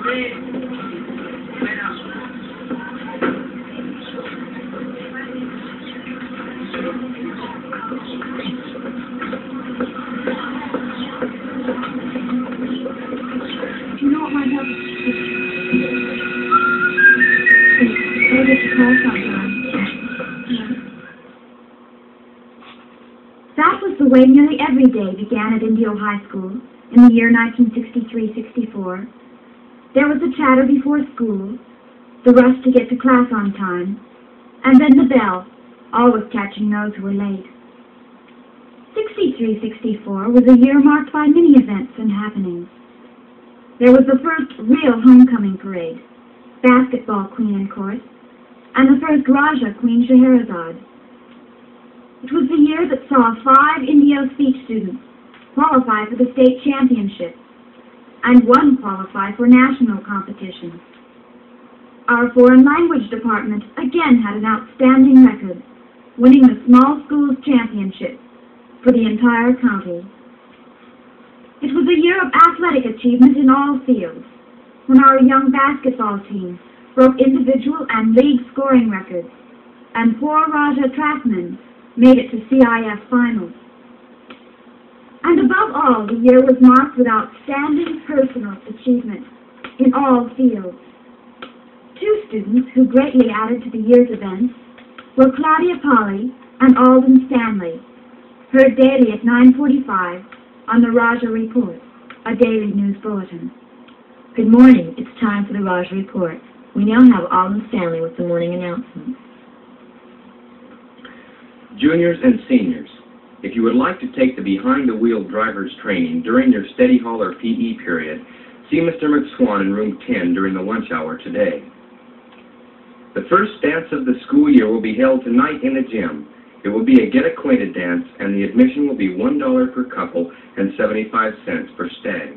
You know what might help? I'll get your call sometime. That was the way nearly every day began at Indio High School in the year 1963-64. There was the chatter before school, the rush to get to class on time, and then the bell, always catching those who were late. 63-64 was a year marked by many events and happenings. There was the first real homecoming parade, basketball queen in course, and the first Rajah Queen Scheherazade. It was the year that saw 5 Indio speech students qualify for the state championship, and 1 qualify for national competition. Our foreign language department again had an outstanding record, winning the small schools championship for the entire county. It was a year of athletic achievement in all fields, when our young basketball team broke individual and league scoring records, and 4 Rajah trackmen made it to CIF finals. And above all, the year was marked with outstanding personal achievement in all fields. 2 students who greatly added to the year's events were Claudia Polly and Alden Stanley, heard daily at 9:45 on the Rajah Report, a daily news bulletin. Good morning. It's time for the Rajah Report. We now have Alden Stanley with the morning announcements. Juniors and seniors, if you would like to take the behind-the-wheel driver's training during your study hall or PE period, see Mr. McSwan in room 10 during the lunch hour today. The first dance of the school year will be held tonight in the gym. It will be a get-acquainted dance, and the admission will be $1 per couple and 75 cents per stag.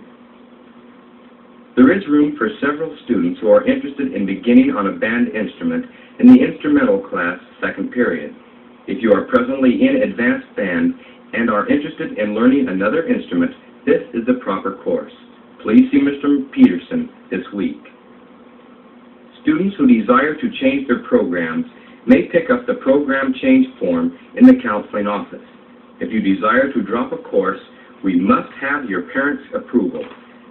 There is room for several students who are interested in beginning on a band instrument in the instrumental class second period. If you are presently in advanced band and are interested in learning another instrument, this is the proper course. Please see Mr. Peterson this week. Students who desire to change their programs may pick up the program change form in the counseling office. If you desire to drop a course, we must have your parents' approval.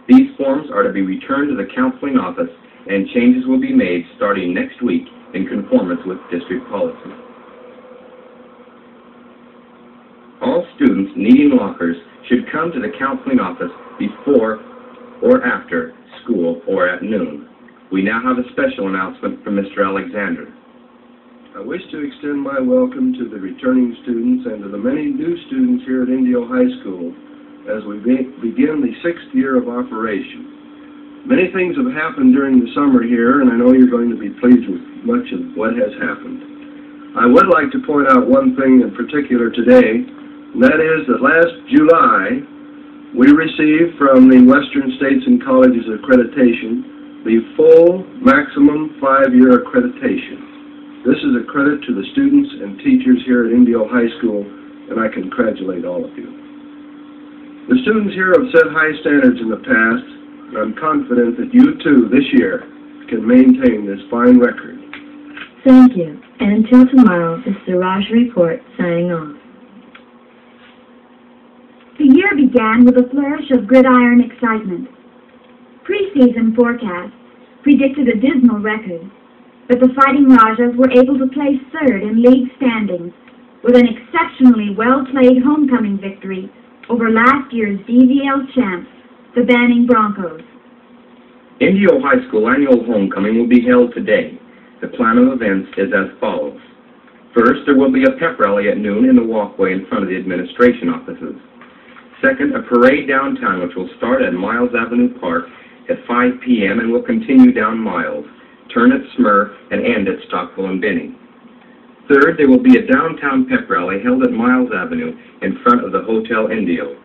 These forms are to be returned to the counseling office, and changes will be made starting next week in conformance with district policy. All students needing lockers should come to the counseling office before or after school or at noon. We now have a special announcement from Mr. Alexander. I wish to extend my welcome to the returning students and to the many new students here at Indio High School as we begin the 6th year of operation. Many things have happened during the summer here, and I know you're going to be pleased with much of what has happened. I would like to point out one thing in particular today, and that is that last July we received from the Western States and Colleges Accreditation the full maximum 5-year accreditation. This is a credit to the students and teachers here at Indio High School, and I congratulate all of you. The students here have set high standards in the past, and I'm confident that you too this year can maintain this fine record. Thank you. And until tomorrow, this is the Rajah Report signing off. The year began with a flourish of gridiron excitement. Preseason forecasts predicted a dismal record, but the Fighting Rajahs were able to place 3rd in league standings with an exceptionally well-played homecoming victory over last year's DVL champs, the Banning Broncos. Indio High School annual homecoming will be held today. The plan of events is as follows. First, there will be a pep rally at noon in the walkway in front of the administration offices. Second, a parade downtown which will start at Miles Avenue Park at 5 p.m. and will continue down Miles, turn at Smyr, and end at Stockville and Benning. Third, there will be a downtown pep rally held at Miles Avenue in front of the Hotel Indio.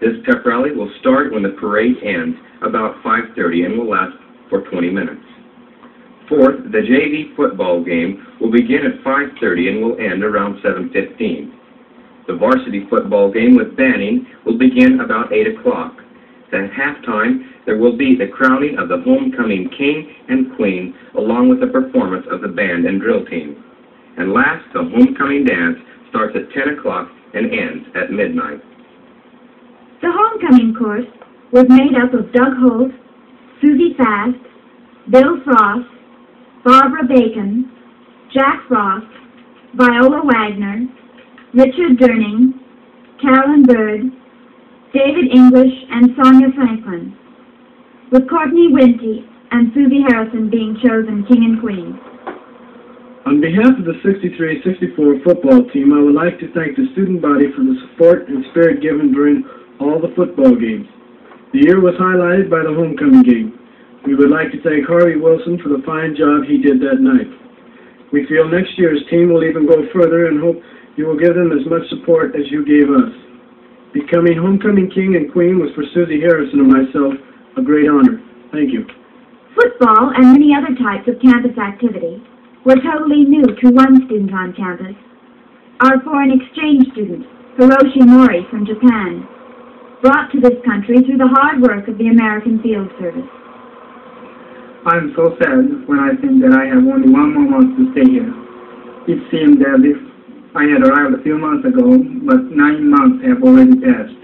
This pep rally will start when the parade ends about 5:30 and will last for 20 minutes. Fourth, the JV football game will begin at 5:30 and will end around 7:15. The varsity football game with Banning will begin about 8 o'clock. At halftime, there will be the crowning of the homecoming king and queen, along with the performance of the band and drill team. And last, the homecoming dance starts at 10 o'clock and ends at midnight. The homecoming course was made up of Doug Holt, Susie Fast, Bill Frost, Barbara Bacon, Jack Frost, Viola Wagner, Richard Durning, Carolyn Bird, David English, and Sonia Franklin, with Courtney Winty and Susie Harrison being chosen king and queen. On behalf of the 63-64 football team, I would like to thank the student body for the support and spirit given during all the football games. The year was highlighted by the homecoming game. We would like to thank Harvey Wilson for the fine job he did that night. We feel next year's team will even go further and hope you will give them as much support as you gave us. Becoming homecoming king and queen was for Susie Harrison and myself a great honor. Thank you. Football and many other types of campus activity were totally new to one student on campus, our foreign exchange student, Hiroshi Mori from Japan, brought to this country through the hard work of the American Field Service. I'm so sad when I think that I have only 1 more month to stay here. It seemed as if I had arrived a few months ago, but 9 months have already passed.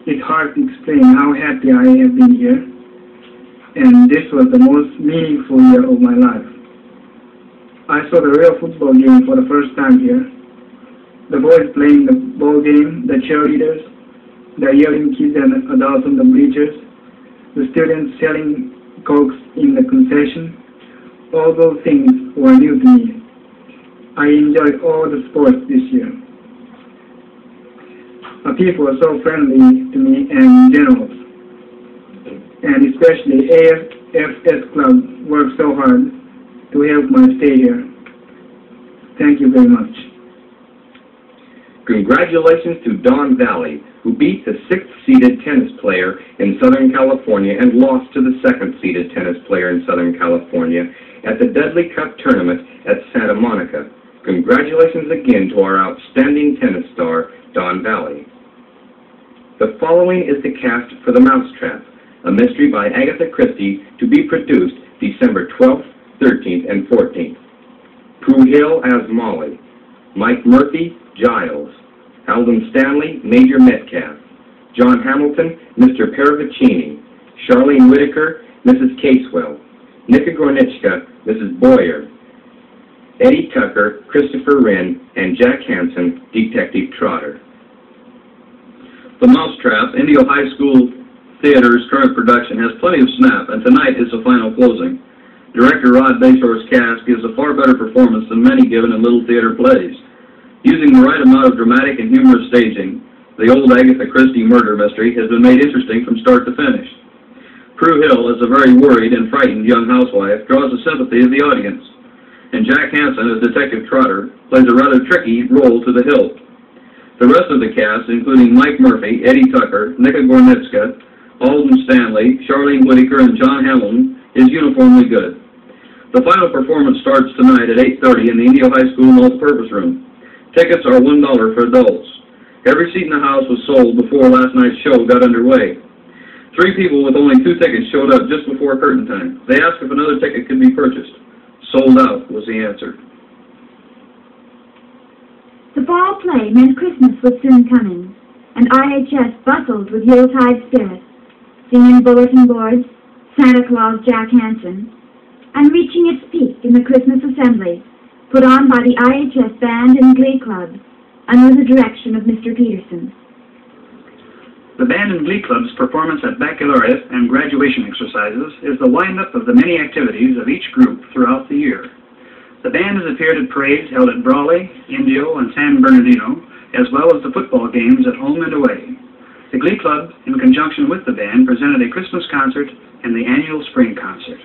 It's hard to explain how happy I have been here, and this was the most meaningful year of my life. I saw the real football game for the first time here. The boys playing the ball game, the cheerleaders, the yelling kids and adults on the bleachers, the students selling cokes in the concession. All those things were new to me. I enjoyed all the sports this year. The people were so friendly to me and generous. And especially AFS Club worked so hard to help my stay here. Thank you very much. Congratulations to Don Valley, who beat the 6th-seeded tennis player in Southern California and lost to the 2nd-seeded tennis player in Southern California at the Dudley Cup tournament at Santa Monica. Congratulations again to our outstanding tennis star, Don Valley. The following is the cast for The Mousetrap, a mystery by Agatha Christie, to be produced December 12th, 13th, and 14th. Prue Hill as Molly, Mike Murphy, Giles, Alden Stanley, Major Metcalf, John Hamilton, Mr. Paravicini, Charlene Whitaker, Mrs. Casewell, Nika Gornichka, Mrs. Boyer, Eddie Tucker, Christopher Wren, and Jack Hansen, Detective Trotter. The Mousetrap, Indio High School Theater's current production, has plenty of snap, and tonight is the final closing. Director Rod Bayshore's cast gives a far better performance than many given in little theater plays. Using the right amount of dramatic and humorous staging, the old Agatha Christie murder mystery has been made interesting from start to finish. Prue Hill, as a very worried and frightened young housewife, draws the sympathy of the audience. And Jack Hansen, as Detective Trotter, plays a rather tricky role to the hilt. The rest of the cast, including Mike Murphy, Eddie Tucker, Nika Gornitzka, Alden Stanley, Charlene Whitaker, and John Hamilton, is uniformly good. The final performance starts tonight at 8:30 in the Indio High School multipurpose room. Tickets are $1 for adults. Every seat in the house was sold before last night's show got underway. 3 people with only 2 tickets showed up just before curtain time. They asked if another ticket could be purchased. Sold out was the answer. The fall play meant Christmas was soon coming, and IHS bustled with Yuletide spirit, singing bulletin boards, Santa Claus Jack Hansen, and reaching its peak in the Christmas assembly put on by the IHS Band and Glee Club under the direction of Mr. Peterson. The Band and Glee Club's performance at baccalaureate and graduation exercises is the windup of the many activities of each group throughout the year. The band has appeared at parades held at Brawley, Indio, and San Bernardino, as well as the football games at home and away. The Glee Club, in conjunction with the band, presented a Christmas concert and the annual spring concert.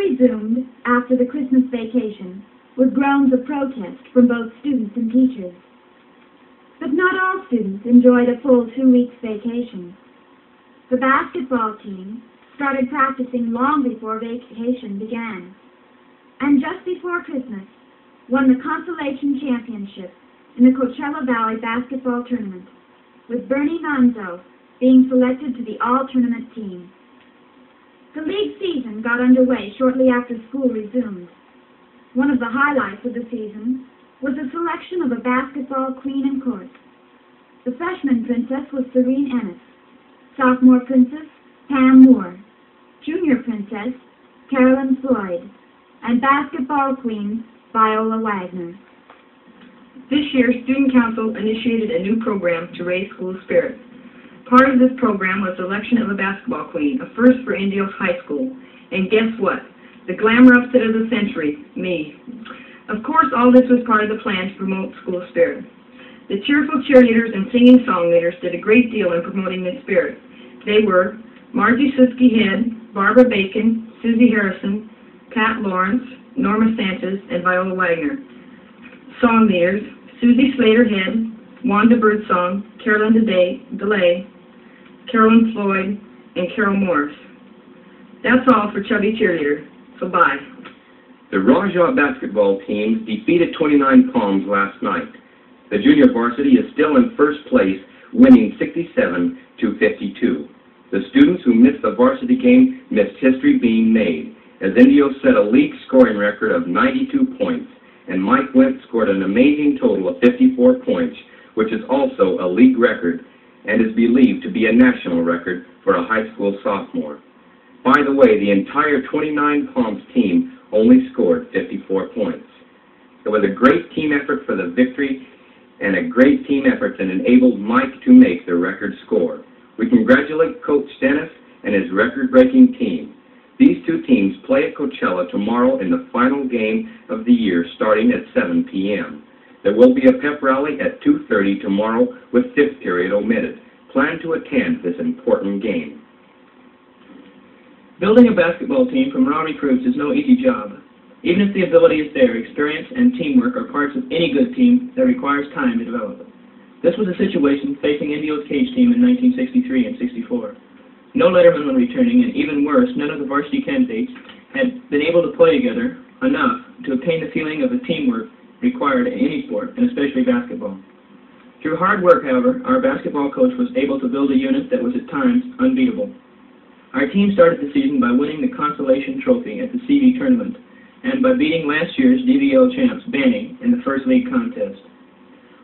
resumed after the Christmas vacation with groans of protest from both students and teachers. But not all students enjoyed a full 2 weeks vacation. The basketball team started practicing long before vacation began, and just before Christmas won the consolation championship in the Coachella Valley basketball tournament, with Bernie Manzo being selected to the all-tournament team. The league season got underway shortly after school resumed. One of the highlights of the season was the selection of a basketball queen in court. The freshman princess was Serene Ennis, sophomore princess Pam Moore, junior princess Carolyn Floyd, and basketball queen Viola Wagner. This year, Student Council initiated a new program to raise school spirit. Part of this program was the election of a basketball queen, a first for Indio High School. And guess what? The glamour upset of the century, me. Of course, all this was part of the plan to promote school spirit. The cheerful cheerleaders and singing song leaders did a great deal in promoting this spirit. They were Margie Siskey-Head, Barbara Bacon, Susie Harrison, Pat Lawrence, Norma Sanchez, and Viola Wagner. Song leaders, Susie Slater-Head, Wanda Birdsong, Carolyn DeLay, Carolyn Floyd, and Carol Morris. That's all for Chubby Cheerleader, so bye. The Rajah basketball teams defeated 29 Palms last night. The junior varsity is still in first place, winning 67-52. The students who missed the varsity game missed history being made, as Indio set a league scoring record of 92 points, and Mike Wentz scored an amazing total of 54 points, which is also a league record and is believed to be a national record for a high school sophomore. By the way, the entire 29 Palms team only scored 54 points. It was a great team effort for the victory and a great team effort that enabled Mike to make the record score. We congratulate Coach Stennis and his record-breaking team. These two teams play at Coachella tomorrow in the final game of the year starting at 7 p.m. There will be a pep rally at 2:30 tomorrow with fifth period omitted. Plan to attend this important game. Building a basketball team from raw recruits is no easy job. Even if the ability is there, experience and teamwork are parts of any good team that requires time to develop. This was a situation facing Indio's Cage team in 1963 and 64. No letterman were returning, and even worse, none of the varsity candidates had been able to play together enough to obtain the feeling of the teamwork required in any sport, and especially basketball. Through hard work, however, our basketball coach was able to build a unit that was at times unbeatable. Our team started the season by winning the consolation trophy at the CV tournament, and by beating last year's DVL champs, Banning, in the first league contest.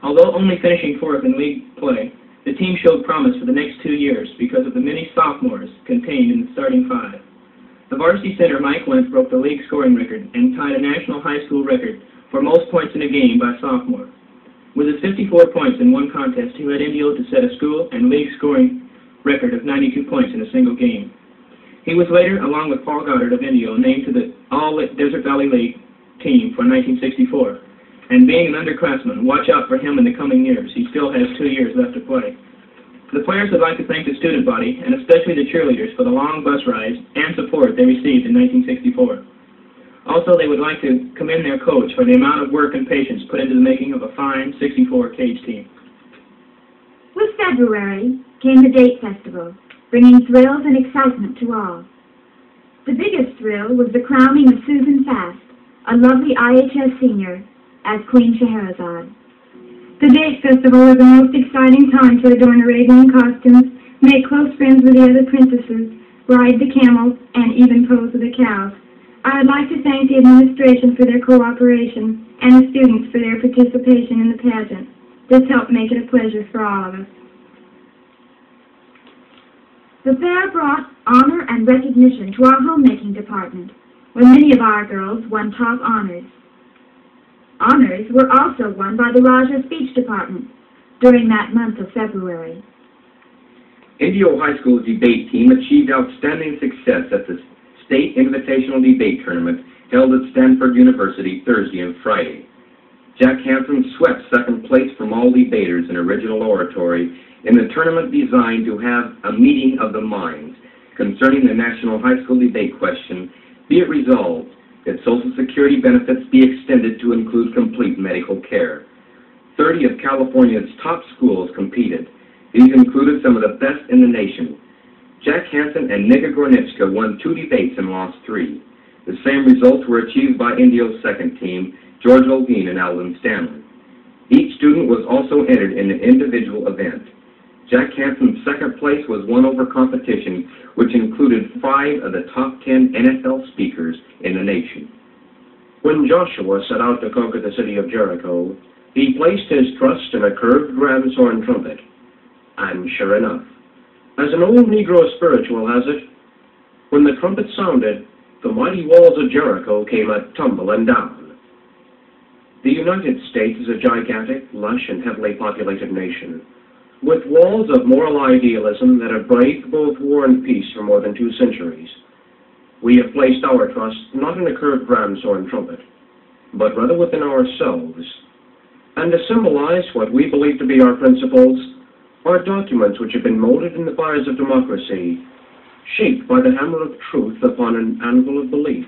Although only finishing fourth in league play, the team showed promise for the next 2 years because of the many sophomores contained in the starting five. The varsity center, Mike Wentz, broke the league scoring record and tied a national high school record for most points in a game by a sophomore. With his 54 points in one contest, he led Indio to set a school and league scoring record of 92 points in a single game. He was later, along with Paul Goddard of Indio, named to the All-Desert Valley League team for 1964. And being an underclassman, watch out for him in the coming years. He still has 2 years left to play. The players would like to thank the student body, and especially the cheerleaders, for the long bus rides and support they received in 1964. Also, they would like to commend their coach for the amount of work and patience put into the making of a fine 64 Cage team. With February came the Date Festival, bringing thrills and excitement to all. The biggest thrill was the crowning of Susan Fast, a lovely IHS senior, as Queen Scheherazade. The Date Festival was the most exciting time to adorn Arabian costumes, make close friends with the other princesses, ride the camels, and even pose with the cows. I would like to thank the administration for their cooperation and the students for their participation in the pageant. This helped make it a pleasure for all of us. The fair brought honor and recognition to our homemaking department, where many of our girls won top honors. Honors were also won by the Rajahs speech department during that month of February. Indio High School's debate team achieved outstanding success at the State Invitational Debate Tournament held at Stanford University Thursday and Friday. Jack Hansen swept second place from all debaters in original oratory in the tournament designed to have a meeting of the minds concerning the National High School Debate question Be it resolved that Social Security benefits be extended to include complete medical care. 30 of California's top schools competed. These included some of the best in the nation. Jack Hansen and Nika Gornichka won 2 debates and lost 3. The same results were achieved by Indio's second team, George Olguin and Alvin Stanley. Each student was also entered in an individual event. Jack Hansen's second place was won over competition, which included 5 of the top 10 NFL speakers in the nation. When Joshua set out to conquer the city of Jericho, he placed his trust in a curved ram's horn trumpet. And sure enough, as an old Negro spiritual has it, when the trumpet sounded, the mighty walls of Jericho came a-tumbling down. The United States is a gigantic, lush, and heavily populated nation, with walls of moral idealism that have braved both war and peace for more than 2 centuries. We have placed our trust not in a curved ram's horn trumpet, but rather within ourselves. And to symbolize what we believe to be our principles are documents which have been molded in the fires of democracy, shaped by the hammer of truth upon an anvil of belief.